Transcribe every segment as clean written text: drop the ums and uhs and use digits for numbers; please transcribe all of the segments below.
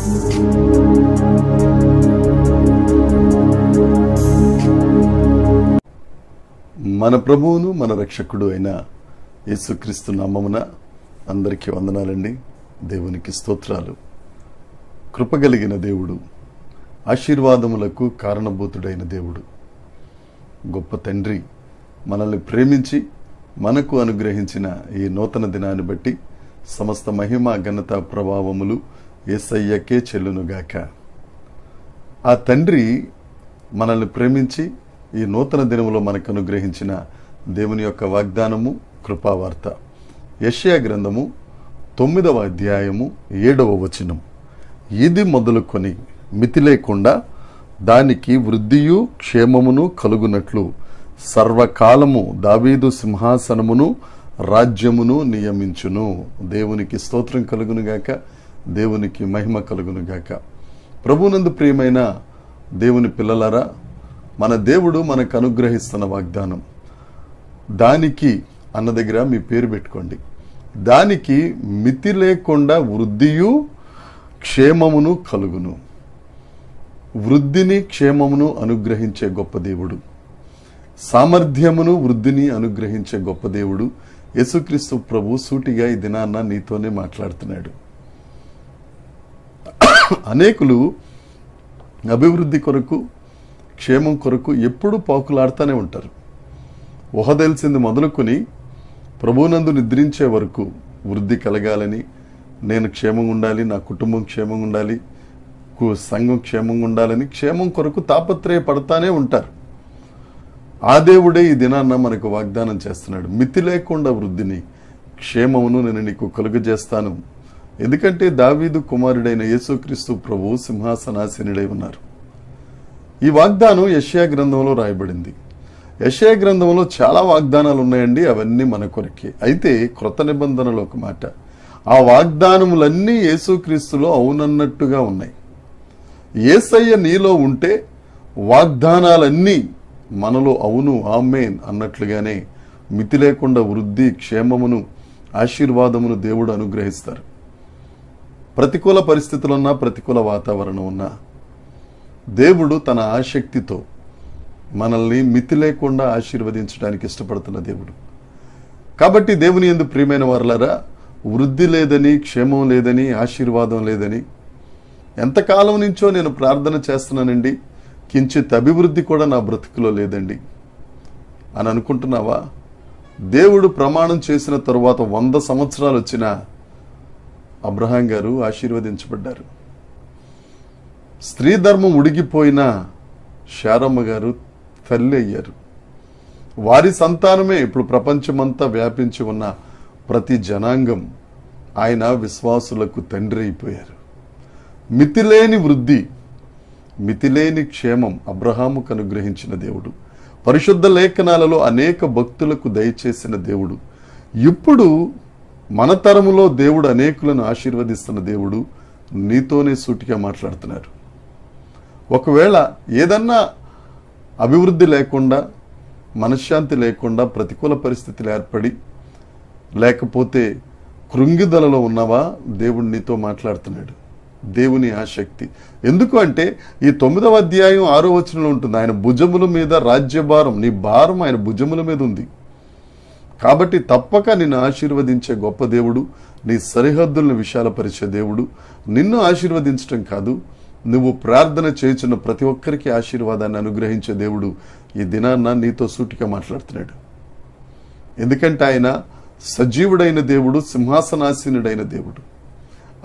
మన ప్రభువును మన రక్షకుడు అయిన యేసుక్రీస్తు నామమున అందరికీ వందనాలండి. దేవునికి స్తోత్రాలు. కృపగలిగిన దేవుడు, ఆశీర్వాదములకు కారణభూతుడైన దేవుడు, గొప్ప తండ్రి మనల్ని ప్రేమించి మనకు అనుగ్రహించిన ఈ నూతన దినాన్ని బట్టి సమస్త మహిమ ఘనత ప్రభావములు యేసయ్యకే చెల్లునుగాక. ఆ తండ్రి మనల్ని ప్రేమించి ఈ నూతన దినములో మనకు అనుగ్రహించిన దేవుని యొక్క వాగ్దానము కృపావార్త. యెషయా గ్రంథము 9వ అధ్యాయము 7వ వచనం. ఇది మొదలుకొని మితి లేకుండా దానికి వృద్ధియు క్షేమమును కలుగునట్లు సర్వకాలము దావీదు సింహాసనమును రాజ్యమును నియమించును. దేవునికి స్తోత్రం కలుగునుగాక, దేవునికి మహిమ కలుగునుగాక. ప్రభునందు ప్రియమైన దేవుని పిల్లలారా, మన దేవుడు మనకు అనుగ్రహిస్తున్న వాగ్దానం, దానికి అన్న దగ్గర మీ పేరు పెట్టుకోండి, దానికి మితి లేకుండా వృద్ధియు క్షేమమును కలుగును. వృద్ధిని క్షేమమును అనుగ్రహించే గొప్ప దేవుడు, సామర్థ్యమును వృద్ధిని అనుగ్రహించే గొప్ప దేవుడు యేసుక్రీస్తు ప్రభు సూటిగా ఈ దినాన్న నీతోనే మాట్లాడుతున్నాడు. అనేకులు అభివృద్ధి కొరకు, క్షేమం కొరకు ఎప్పుడూ పాకులాడుతూనే ఉంటారు. ఊహ తెలిసింది మొదలుకొని ప్రభునందు నిద్రించే వరకు వృద్ధి కలగాలని, నేను క్షేమంగా ఉండాలి, నా కుటుంబం క్షేమంగా ఉండాలి, సంఘం క్షేమంగా ఉండాలని క్షేమం కొరకు తాపత్రయపడతానే ఉంటారు. ఆ దేవుడే ఈ దినాన్న మనకు వాగ్దానం చేస్తున్నాడు. మితి లేకుండా వృద్ధిని, క్షేమమును నేను నీకు కలుగజేస్తాను. ఎందుకంటే దావీదు కుమారుడైన యేసుక్రీస్తు ప్రభు సింహాసనాసీనుడై ఉన్నారు. ఈ వాగ్దానం యెషయా గ్రంథంలో రాయబడింది. యెషయా గ్రంథంలో చాలా వాగ్దానాలు ఉన్నాయండి, అవన్నీ మన కొరకే. అయితే క్రొత్త నిబంధనలో ఒక మాట, ఆ వాగ్దానములన్నీ యేసుక్రీస్తులో అవునన్నట్టుగా ఉన్నాయి. యేసయ్య నీలో ఉంటే వాగ్దానాలన్నీ మనలో అవును ఆమేన్ అన్నట్లుగానే మితి లేకుండా వృద్ధి, క్షేమమును, ఆశీర్వాదమును దేవుడు అనుగ్రహిస్తారు. ప్రతికూల పరిస్థితులున్నా, ప్రతికూల వాతావరణం ఉన్నా దేవుడు తన ఆసక్తితో మనల్ని మితి లేకుండా ఆశీర్వదించడానికి ఇష్టపడుతున్న దేవుడు. కాబట్టి దేవుని యందు ప్రియమైన వారలారా, వృద్ధి లేదని, క్షేమం లేదని, ఆశీర్వాదం లేదని ఎంతకాలం నుంచో నేను ప్రార్థన చేస్తున్నానండి, కించిత్ అభివృద్ధి కూడా నా బ్రతుకులో లేదండి అని అనుకుంటున్నావా? దేవుడు ప్రమాణం చేసిన తరువాత 100 సంవత్సరాలు వచ్చిన అబ్రహాం గారు ఆశీర్వదించబడ్డారు. స్త్రీ ధర్మం ఉడిగిపోయిన శారమ్మ గారు తల్లి అయ్యారు. వారి సంతానమే ఇప్పుడు ప్రపంచమంతా వ్యాపించి ఉన్న ప్రతి జనాంగం ఆయన విశ్వాసులకు తండ్రి అయిపోయారు. మితిలేని వృద్ధి, మితిలేని క్షేమం అబ్రహాముకు అనుగ్రహించిన దేవుడు, పరిశుద్ధ లేఖనాలలో అనేక భక్తులకు దయచేసిన దేవుడు, ఇప్పుడు మన తరములో దేవుడు అనేకులను ఆశీర్వదిస్తున్న దేవుడు నీతోనే సూటిగా మాట్లాడుతున్నారు. ఒకవేళ ఏదన్నా అభివృద్ధి లేకుండా, మనశ్శాంతి లేకుండా, ప్రతికూల పరిస్థితులు ఏర్పడి, లేకపోతే కృంగిదలలో ఉన్నవా, దేవుడు నీతో మాట్లాడుతున్నాడు. దేవుని ఆసక్తి ఎందుకు అంటే ఈ 9వ అధ్యాయం 6వ వచనంలో ఉంటుంది, ఆయన భుజముల మీద రాజ్యభారం, నీ భారం ఆయన భుజముల మీద ఉంది. కాబట్టి తప్పక నిన్ను ఆశీర్వదించే గొప్ప దేవుడు, నీ సరిహద్దులను విశాలపరిచే దేవుడు, నిన్ను ఆశీర్వదించడం కాదు, నువ్వు ప్రార్థన చేయుచున్న ప్రతి ఒక్కరికి ఆశీర్వాదాన్ని అనుగ్రహించే దేవుడు ఈ దినాన్న నీతో సూటిగా మాట్లాడుతున్నాడు. ఎందుకంటే ఆయన సజీవుడైన దేవుడు, సింహాసనాసీనుడైన దేవుడు.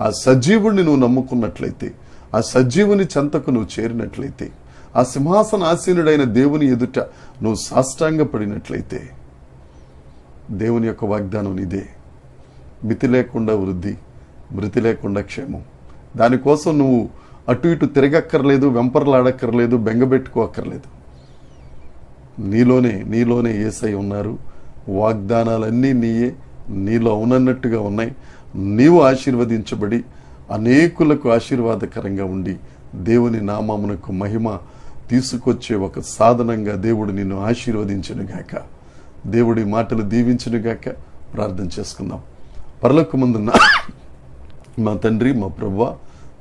ఆ సజీవుడిని నువ్వు నమ్ముకున్నట్లయితే, ఆ సజీవుని చెంతకు నువ్వు చేరినట్లయితే, ఆ సింహాసనాసీనుడైన దేవుని ఎదుట నువ్వు సాష్టాంగపడినట్లయితే, దేవుని యొక్క వాగ్దానం నీదే. మితి లేకుండా వృద్ధి, మృతి లేకుండా క్షేమం. దానికోసం నువ్వు అటు ఇటు తిరగక్కర్లేదు, వెంపర్లాడక్కర్లేదు, బెంగబెట్టుకోక్కర్లేదు. నీలోనే యేసయ్య ఉన్నారు. వాగ్దానాలన్నీ నీయే, నీలో అవునన్నట్టుగా ఉన్నాయి. నీవు ఆశీర్వదించబడి అనేకులకు ఆశీర్వాదకరంగా ఉండి దేవుని నామమునకు మహిమ తీసుకొచ్చే ఒక సాధనంగా దేవుడు నిన్ను ఆశీర్వదించునుగాక. దేవుడి మాటలు దీవించునుగాక. ప్రార్థన చేసుకుందాం. పరలోకమందున్న మా తండ్రి, మా ప్రభువా,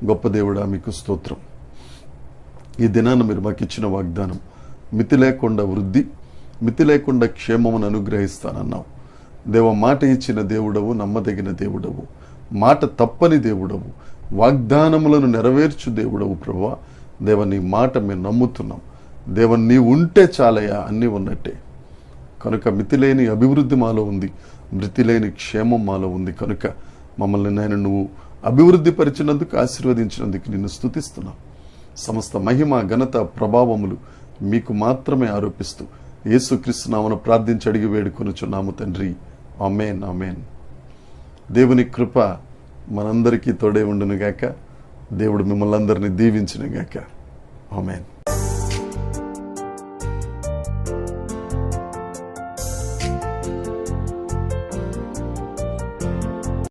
గొప్ప దేవుడా, మీకు స్తోత్రం. ఈ దినాన మీరు మాకు ఇచ్చిన వాగ్దానం, మితి లేకుండా వృద్ధి, మితి లేకుండా క్షేమమును అనుగ్రహిస్తానన్నావు. దేవ, మాట ఇచ్చిన దేవుడవు, నమ్మదగిన దేవుడవు, మాట తప్పని దేవుడవు, వాగ్దానములను నెరవేర్చు దేవుడవు ప్రభువా. దేవ, నీ మాట మేము నమ్ముతున్నాం. దేవ, నీ ఉంటే చాలయ్యా, అన్నీ ఉన్నట్టే. కనుక మితిలేని అభివృద్ధి మాలో ఉంది, మృతిలేని క్షేమం మాలో ఉంది. కనుక మమ్మల్ని నాయన నువ్వు అభివృద్ధి పరిచినందుకు, ఆశీర్వదించినందుకు నిన్ను స్తుతిస్తున్నాం. సమస్త మహిమ, ఘనత, ప్రభావములు మీకు మాత్రమే ఆరోపిస్తూ యేసుక్రీస్తు నామమున ప్రార్థించి అడిగి వేడుకొనుచున్నాము తండ్రి. ఆమేన్, ఆమేన్. దేవుని కృప మనందరికీ తోడే ఉండునుగాక. దేవుడు మిమ్మల్ని అందరినీ దీవించునుగాక. ఆమేన్.